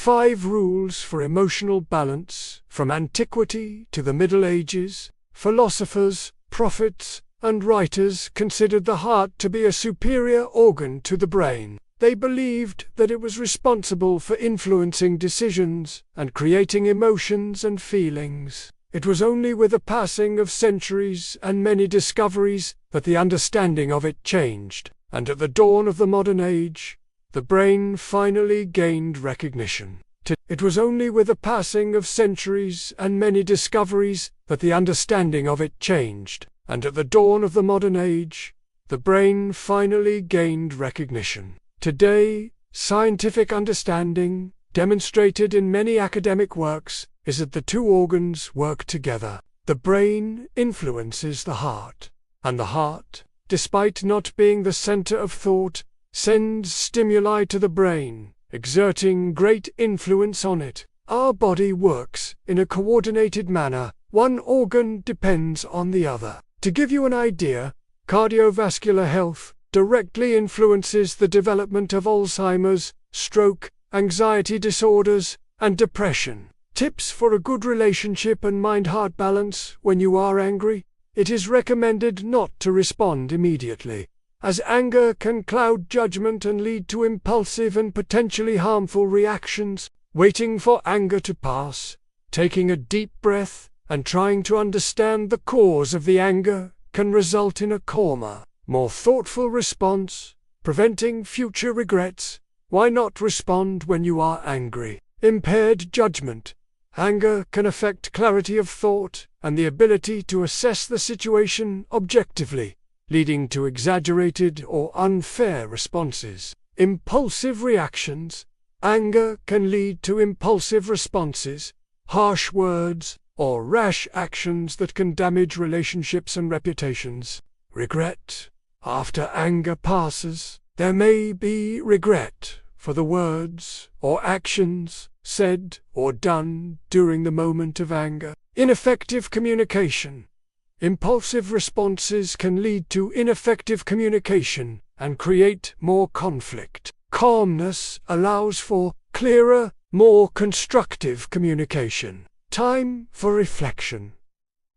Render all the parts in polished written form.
5 rules for emotional balance. From antiquity to the Middle Ages, philosophers, prophets, and writers considered the heart to be a superior organ to the brain. They believed that it was responsible for influencing decisions and creating emotions and feelings. It was only with the passing of centuries and many discoveries that the understanding of it changed, and at the dawn of the modern age, the brain finally gained recognition. It was only with the passing of centuries and many discoveries that the understanding of it changed, and at the dawn of the modern age, the brain finally gained recognition. Today, scientific understanding, demonstrated in many academic works, is that the 2 organs work together. The brain influences the heart, and the heart, despite not being the center of thought, sends stimuli to the brain, exerting great influence on it. Our body works in a coordinated manner. One organ depends on the other. To give you an idea, cardiovascular health directly influences the development of Alzheimer's, stroke, anxiety disorders, and depression. Tips for a good relationship and mind-heart balance. When you are angry, it is recommended not to respond immediately, as anger can cloud judgment and lead to impulsive and potentially harmful reactions. Waiting for anger to pass, taking a deep breath, and trying to understand the cause of the anger can result in a calmer, more thoughtful response, preventing future regrets. Why not respond when you are angry? Impaired judgment. Anger can affect clarity of thought and the ability to assess the situation objectively, leading to exaggerated or unfair responses. Impulsive reactions. Anger can lead to impulsive responses, harsh words, or rash actions that can damage relationships and reputations. Regret. After anger passes, there may be regret for the words or actions said or done during the moment of anger. Ineffective communication. Impulsive responses can lead to ineffective communication and create more conflict. Calmness allows for clearer, more constructive communication. Time for reflection.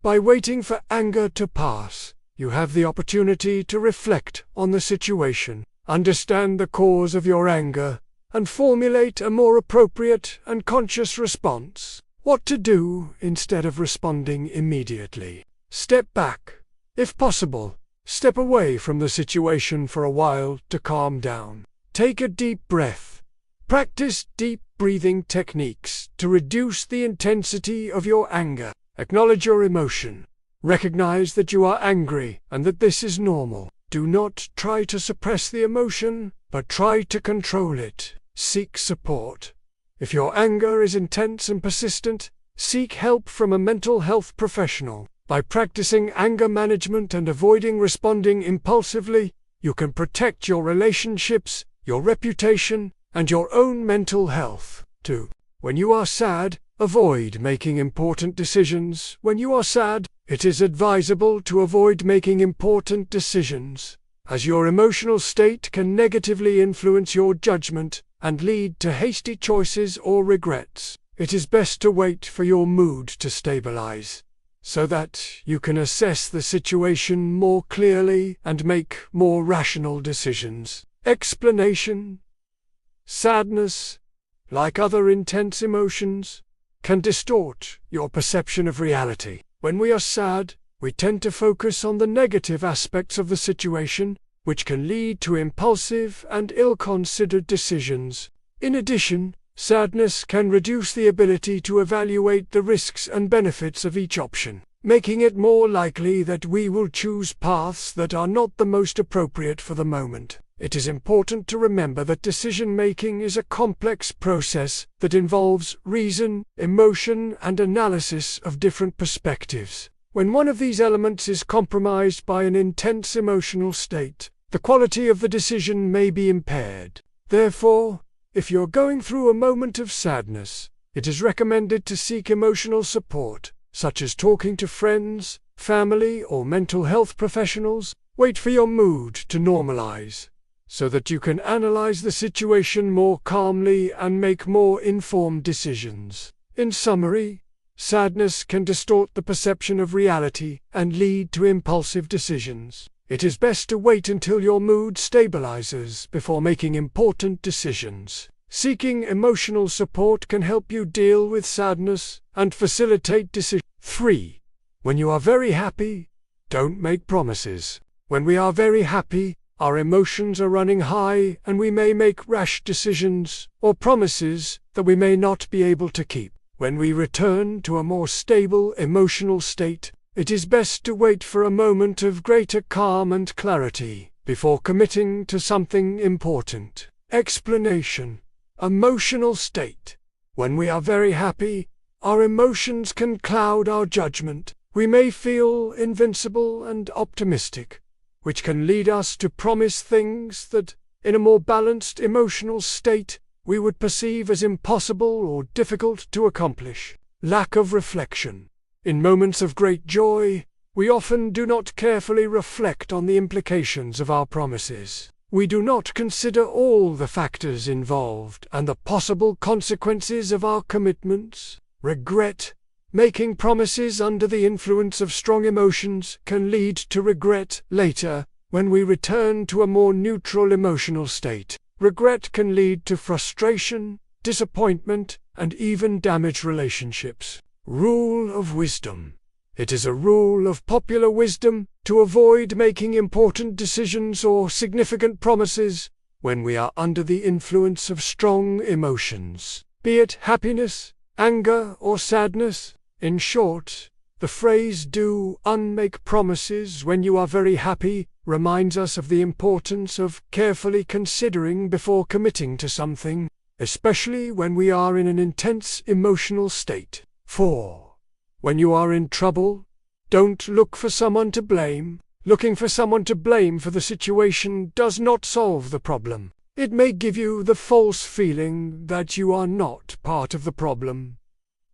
By waiting for anger to pass, you have the opportunity to reflect on the situation, understand the cause of your anger, and formulate a more appropriate and conscious response. What to do instead of responding immediately. Step back. If possible, step away from the situation for a while to calm down. Take a deep breath. Practice deep breathing techniques to reduce the intensity of your anger. Acknowledge your emotion. Recognize that you are angry and that this is normal. Do not try to suppress the emotion, but try to control it. Seek support. If your anger is intense and persistent, seek help from a mental health professional. By practicing anger management and avoiding responding impulsively, you can protect your relationships, your reputation, and your own mental health. 2. When you are sad, avoid making important decisions. When you are sad, it is advisable to avoid making important decisions, as your emotional state can negatively influence your judgment and lead to hasty choices or regrets. It is best to wait for your mood to stabilize, so that you can assess the situation more clearly and make more rational decisions. Explanation. Sadness, like other intense emotions, can distort your perception of reality. When we are sad, we tend to focus on the negative aspects of the situation, which can lead to impulsive and ill-considered decisions. In addition, sadness can reduce the ability to evaluate the risks and benefits of each option, making it more likely that we will choose paths that are not the most appropriate for the moment. It is important to remember that decision-making is a complex process that involves reason, emotion, and analysis of different perspectives. When one of these elements is compromised by an intense emotional state, the quality of the decision may be impaired. Therefore, if you're going through a moment of sadness, it is recommended to seek emotional support, such as talking to friends, family, or mental health professionals. Wait for your mood to normalize. so that you can analyze the situation more calmly and make more informed decisions. In summary, sadness can distort the perception of reality and lead to impulsive decisions. It is best to wait until your mood stabilizes before making important decisions. Seeking emotional support can help you deal with sadness and facilitate decisions. 3. When you are very happy, don't make promises. When we are very happy, our emotions are running high and we may make rash decisions or promises that we may not be able to keep. When we return to a more stable emotional state, it is best to wait for a moment of greater calm and clarity before committing to something important. Explanation. Emotional state. When we are very happy, our emotions can cloud our judgment. We may feel invincible and optimistic, which can lead us to promise things that, in a more balanced emotional state, we would perceive as impossible or difficult to accomplish. Lack of reflection. In moments of great joy, we often do not carefully reflect on the implications of our promises. We do not consider all the factors involved and the possible consequences of our commitments. Regret. Making promises under the influence of strong emotions can lead to regret later when we return to a more neutral emotional state. Regret can lead to frustration, disappointment, and even damage relationships. Rule of wisdom. It is a rule of popular wisdom to avoid making important decisions or significant promises when we are under the influence of strong emotions, be it happiness, anger, or sadness. In short, the phrase "do unmake promises when you are very happy" reminds us of the importance of carefully considering before committing to something, especially when we are in an intense emotional state. 4. When you are in trouble, don't look for someone to blame. Looking for someone to blame for the situation does not solve the problem. It may give you the false feeling that you are not part of the problem.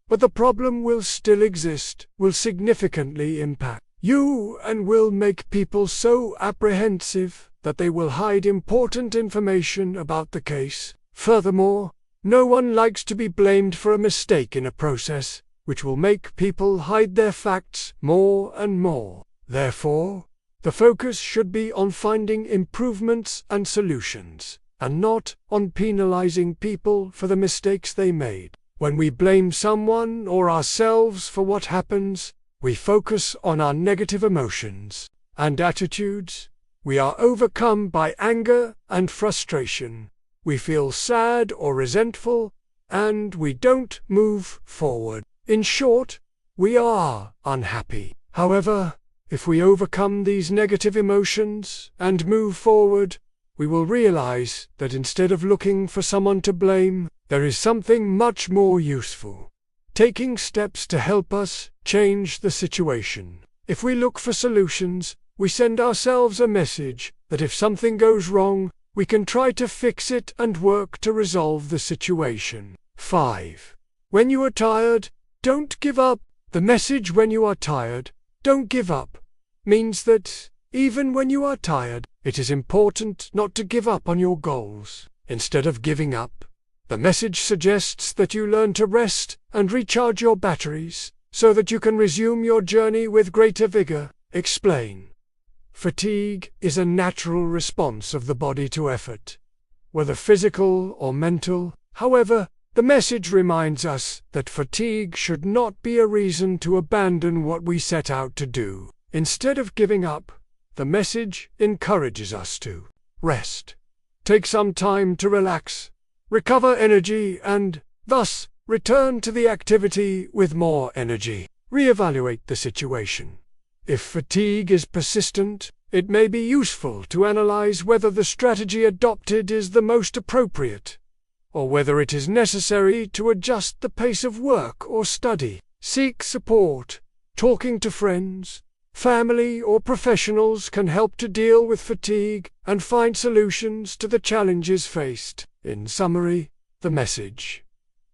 But the problem will still exist, will significantly impact you, and will make people so apprehensive that they will hide important information about the case. Furthermore, no one likes to be blamed for a mistake in a process, which will make people hide their facts more and more. Therefore, the focus should be on finding improvements and solutions, and not on penalizing people for the mistakes they made. When we blame someone or ourselves for what happens, we focus on our negative emotions and attitudes. We are overcome by anger and frustration. We feel sad or resentful, and we don't move forward. In short, we are unhappy. However, if we overcome these negative emotions and move forward, we will realize that instead of looking for someone to blame, there is something much more useful: taking steps to help us change the situation. If we look for solutions, we send ourselves a message that if something goes wrong, we can try to fix it and work to resolve the situation. 5. When you are tired, don't give up. The message "when you are tired, don't give up" means that, even when you are tired, it is important not to give up on your goals. Instead of giving up, the message suggests that you learn to rest and recharge your batteries, so that you can resume your journey with greater vigor. Explain. Fatigue is a natural response of the body to effort, whether physical or mental. However, the message reminds us that fatigue should not be a reason to abandon what we set out to do. Instead of giving up, the message encourages us to rest, take some time to relax, recover energy, and, thus, return to the activity with more energy. Reevaluate the situation. If fatigue is persistent, it may be useful to analyze whether the strategy adopted is the most appropriate, or whether it is necessary to adjust the pace of work or study. Seek support. Talking to friends, family, or professionals can help to deal with fatigue and find solutions to the challenges faced. In summary, the message,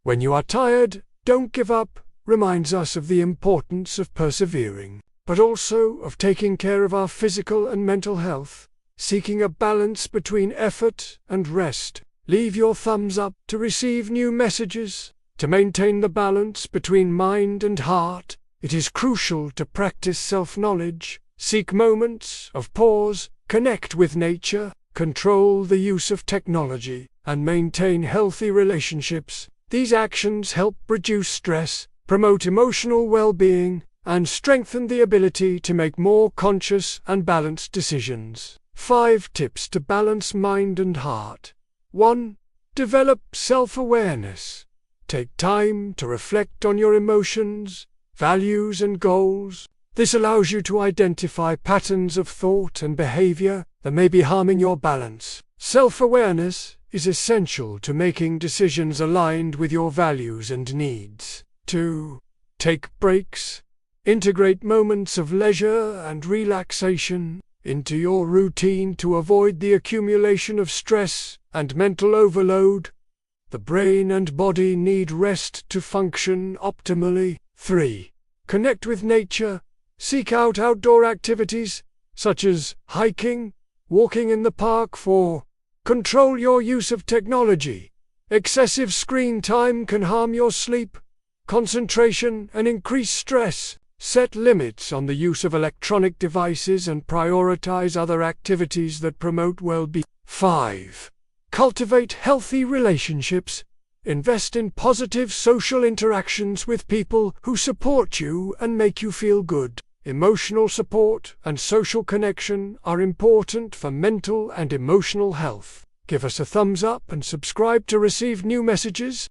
"When you are tired, don't give up," reminds us of the importance of persevering, but also of taking care of our physical and mental health. seeking a balance between effort and rest. Leave your thumbs up to receive new messages. To maintain the balance between mind and heart, it is crucial to practice self-knowledge, seek moments of pause, connect with nature, control the use of technology, and maintain healthy relationships. These actions help reduce stress, promote emotional well-being, and strengthen the ability to make more conscious and balanced decisions. 5 tips to balance mind and heart. 1. Develop self-awareness. Take time to reflect on your emotions, values, and goals. This allows you to identify patterns of thought and behavior that may be harming your balance. Self-awareness is essential to making decisions aligned with your values and needs. 2. Take breaks. Integrate moments of leisure and relaxation into your routine to avoid the accumulation of stress and mental overload. The brain and body need rest to function optimally. 3. Connect with nature. Seek out outdoor activities, such as hiking, walking in the park. 4. Control your use of technology. Excessive screen time can harm your sleep, concentration, and increase stress. Set limits on the use of electronic devices and prioritize other activities that promote well-being. 5. Cultivate healthy relationships. Invest in positive social interactions with people who support you and make you feel good. Emotional support and social connection are important for mental and emotional health. Give us a thumbs up and subscribe to receive new messages.